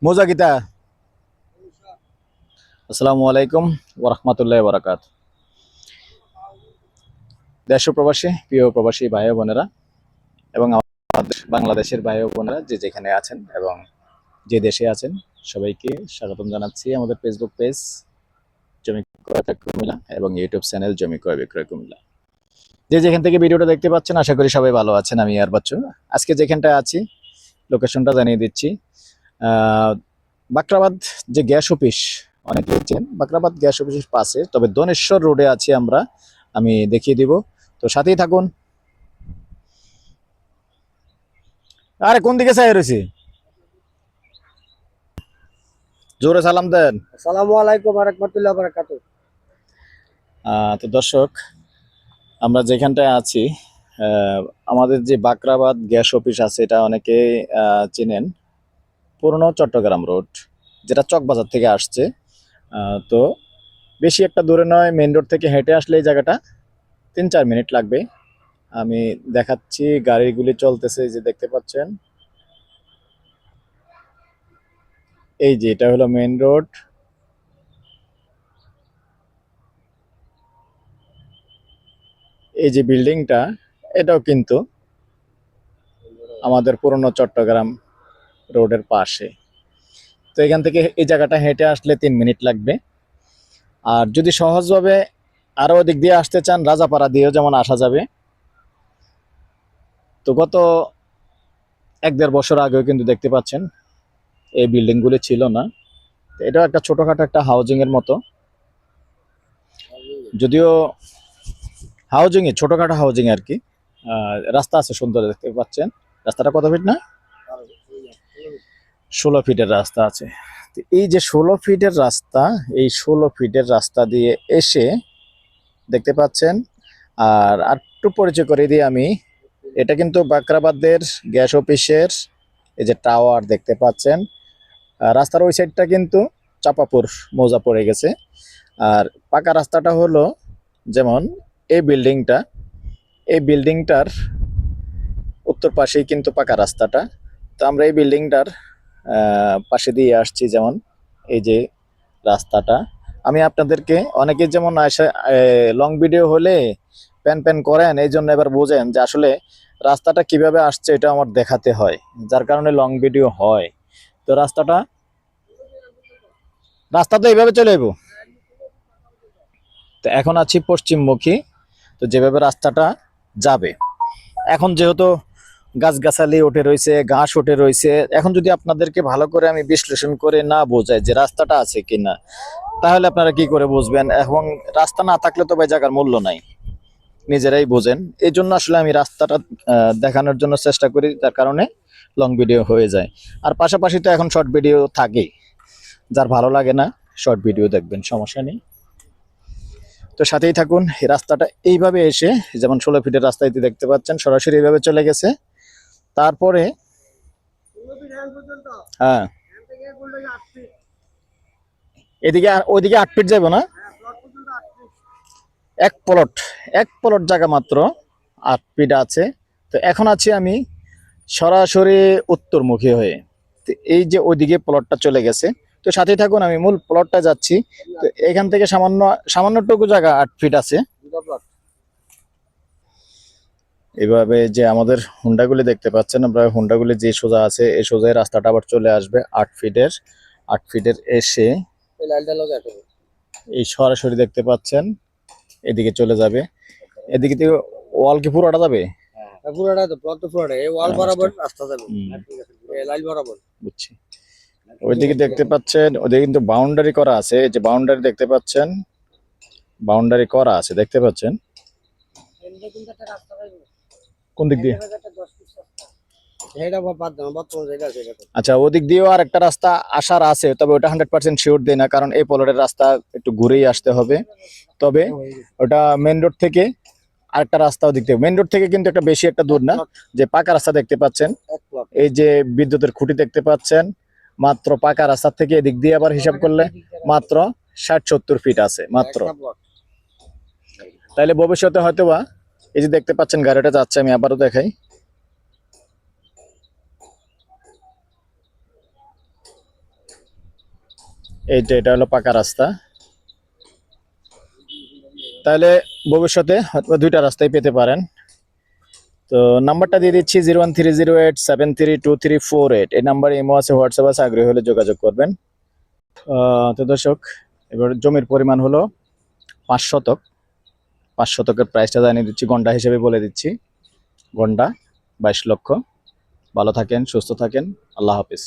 মোজা গীতা। আসসালামু আলাইকুম ওয়া রাহমাতুল্লাহি ওয়া বারাকাতুহু। দেশ ও প্রবাসী প্রিয় প্রবাসী ভাই ও বোনেরা এবং আমাদের বাংলাদেশের ভাই ও বোনেরা যে যেখানে আছেন এবং যে দেশে আছেন সবাইকে স্বাগতম জানাচ্ছি আমাদের ফেসবুক পেজ জমি ক্রয় কুমিল্লা এবং ইউটিউব চ্যানেল জমি ক্রয় বিক্রয় কুমিল্লা। যে যেখান থেকে ভিডিওটা দেখতে পাচ্ছেন আশা করি সবাই ভালো আছেন। আমি আর বাচ্চু আজকে যেখানটায় আছি লোকেশনটা জানিয়ে দিচ্ছি। বাকরাবাদ যে গ্যাস অফিস অনেকে চেন, বাকরাবাদ গ্যাস অফিসের পাশে, তবে দনেশ্বর রোডে আছি আমরা। আমি দেখিয়ে দিব, তো সাথেই থাকুন। আরে কোন দিকে চাই রয়েছি, জোরে সালাম দেন। আসসালামু আলাইকুম ওয়া রাহমাতুল্লাহি ওয়া বারাকাতুহু। তো দর্শক, আমরা যেখানটায় আছি আমাদের যে বাকরাবাদ গ্যাস অফিস আছে এটা অনেকে চেনেন, পুরনো চট্টগ্রাম রোড, যেটা চকবাজার থেকে আসছে। তো বেশি একটা দূরে নয়, মেন রোড থেকে হেঁটে আসলে এই জায়গাটা 3-4 মিনিট লাগবে। আমি দেখাচ্ছি, গাড়িগুলি চলতেছে, এই যে দেখতে পাচ্ছেন। এই যে এটা হলো মেন রোড, এই যে বিল্ডিংটা, এটাও কিন্তু আমাদের পুরনো চট্টগ্রাম রোডের পাশে। তো এখান থেকে এই জায়গাটা হেঁটে আসলে 3 মিনিট লাগবে। আর যদি সহজভাবে আরো দিক দিয়ে আসতে চান, রাজাপাড়া দিয়েও যেমন আসা যাবে। তো গত 1-1.5 বছর আগেও কিন্তু দেখতে পাচ্ছেন এই বিল্ডিংগুলি ছিল না। তো এটাও একটা ছোটখাটো একটা হাউজিং এর মতো, যদিও ছোটখাটো হাউজিং আর কি। রাস্তা আছে সুন্দর, দেখতে পাচ্ছেন। রাস্তাটা কত ফিট না, 16 ফিটের রাস্তা আছে। তো এই যে 16 ফিটের রাস্তা, এই 16 ফিটের রাস্তা দিয়ে এসে দেখতে পাচ্ছেন। আর একটু পরিচয় করে দিই আমি, এটা কিন্তু বাকরাবাদের গ্যাস অফিসের এই যে টাওয়ার দেখতে পাচ্ছেন। রাস্তার ওই সাইডটা কিন্তু চাপাপুর মৌজা পড়ে গেছে। আর পাকা রাস্তাটা হলো যেমন এই বিল্ডিংটার উত্তর পাশেই কিন্তু পাকা রাস্তাটা। তো আমরা এই বিল্ডিংটার পাশে দিয়ে আসছি, যেমন এই যে রাস্তাটা। আমি আপনাদেরকে, অনেকে যেমন আসে লং ভিডিও হলে প্যান প্যান করেন, এই জন্য এবার বোঝেন যে আসলে রাস্তাটা কিভাবে আসছে এটা আমার দেখাতে হয়, যার কারণে লং ভিডিও হয়। তো রাস্তা তো এইভাবে চলে যাবো। তো এখন আছি পশ্চিমমুখী, তো যেভাবে রাস্তাটা যাবে, এখন যেহেতু গাছগাছালি উঠে রয়েছে, ঘাস উঠে রয়েছে, এখন যদি আপনাদেরকে ভালো করে আমি বিশ্লেষণ করে না বোঝাই যে রাস্তাটা আছে কিনা, তাহলে আপনারা কি করে বুঝবেন? এবং রাস্তা না থাকলে তো ভাই জায়গার মূল্য নাই, নিজেরাই বোঝেন। এই জন্য আসলে আমি রাস্তাটা দেখানোর জন্য চেষ্টা করি, যার কারণে লং ভিডিও হয়ে যায়। আর পাশাপাশি তো এখন শর্ট ভিডিও থাকেই, যার ভালো লাগে না শর্ট ভিডিও দেখবেন, সমস্যা নেই। তো সাথেই থাকুন। এই রাস্তাটা এইভাবে এসে, যেমন 16 ফিটের রাস্তায় দেখতে পাচ্ছেন, সরাসরি এইভাবে চলে গেছে। তারপরে হ্যাঁ, এদিকে ওইদিকে 8 ফিট যাবো না, এক প্লট এক প্লট জায়গা মাত্র 8 ফিট আছে। তো এখন আছি আমি সরাসরি উত্তরমুখী হয়ে। তো এই যে ওইদিকে প্লটটা চলে গেছে, তো সাথেই থাকুন, আমি মূল প্লটটা যাচ্ছি। তো এখান থেকে সামান্যটুকু জায়গা 8 ফিট আছে। এভাবে যে আমাদের হুন্ডাগুলি দেখতে পাচ্ছেন, আমরা হুন্ডাগুলি যে সোজা আছে, এই সোজা রাস্তাটা আবার চলে আসবে 8 ফিটের এসে এই সরাসরি দেখতে পাচ্ছেন এদিকে চলে যাবে। এদিকে থেকে ওয়াল কি পুরোটা যাবে? পুরোটা তো প্লট তো পুরোটা এই ওয়াল বরাবর রাস্তা যাবে। এই লাইন বরাবর বুঝছি। ওইদিকে দেখতে পাচ্ছেন, ওদিকে কিন্তু বাউন্ডারি করা আছে, এই যে বাউন্ডারি দেখতে পাচ্ছেন, বাউন্ডারি করা আছে দেখতে পাচ্ছেন। কোন দিক দিয়ে? আচ্ছা, ওদিক দিয়েও আর একটা রাস্তা আসার আছে, তবে ওটা 100% শিওর দেয় না, কারণ এই পলটের রাস্তা একটু ঘুরেই আসতে হবে। তবে ওটা মেন রোড থেকে আরেকটা রাস্তা ওদিক থেকে, মেন রোড থেকে কিন্তু একটা বেশি একটা দূর না। যে পাকা রাস্তা দেখতে পাচ্ছেন, এই যে বিদ্যুতের খুঁটি দেখতে পাচ্ছেন, মাত্র পাকা রাস্তা থেকে এদিক দিয়ে আবার হিসাব করলে মাত্র 60-70 ফিট আছে মাত্র। তাইলে ভবিষ্যতে হয়তোবা এই যে দেখতে পাচ্ছেন গাড়িটা যাচ্ছে, আমি আবারও দেখাই। এটা হলো পাকা রাস্তা। তাহলে ভবিষ্যতে হয়তো দুইটা রাস্তায় পেতে পারেন। তো নাম্বারটা দিয়ে দিচ্ছি 01308732348। এই নাম্বারে ইমো আছে, হোয়াটসঅ্যাপ আছে, আগ্রহী হলে যোগাযোগ করবেন। তো দর্শক, এবার জমির পরিমাণ হলো 5 শতক। 5 শতকের প্রাইসটা জানিয়ে দিচ্ছি, গন্ডা হিসেবে বলে দিচ্ছি। গন্ডা 22 লক্ষ। ভালো থাকেন, সুস্থ থাকেন, আল্লাহ হাফিজ।